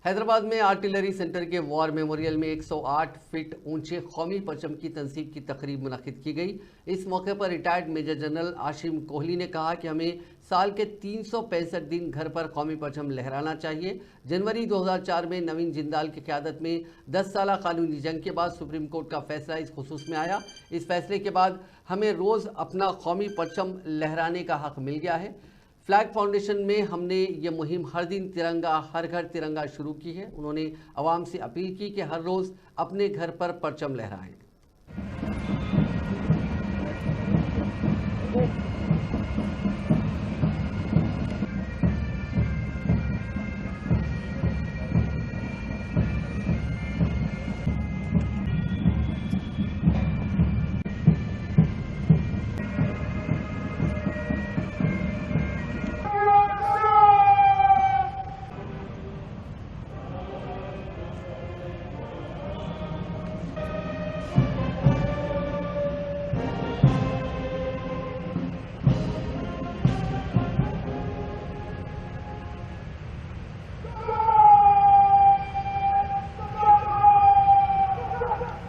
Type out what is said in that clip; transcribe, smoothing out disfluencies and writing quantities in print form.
हैदराबाद में artillery centre के war memorial में 108 फीट ऊंचे कौमी परचम की तनसीब की तकरीब मुनक्किद की गई। इस मौके पर retired major general Ashim Kohli ने कहा कि हमें साल के 365 दिन घर पर कौमी परचम लहराना चाहिए। जनवरी 2004 में नवीन जिंदाल की क़यादत में 10 साल कानूनी जंग के बाद सुप्रीम कोर्ट का फैसला इस खुसूस में आया। इस फैसले के बाद हमें रोज़ अपना कौमी परचम लहराने का हक मिल गया है। फ्लैग फाउंडेशन में हमने ये मुहिम हर दिन तिरंगा हर घर तिरंगा शुरू की है। उन्होंने आवाम से अपील की कि हर रोज़ अपने घर पर परचम लहराएं।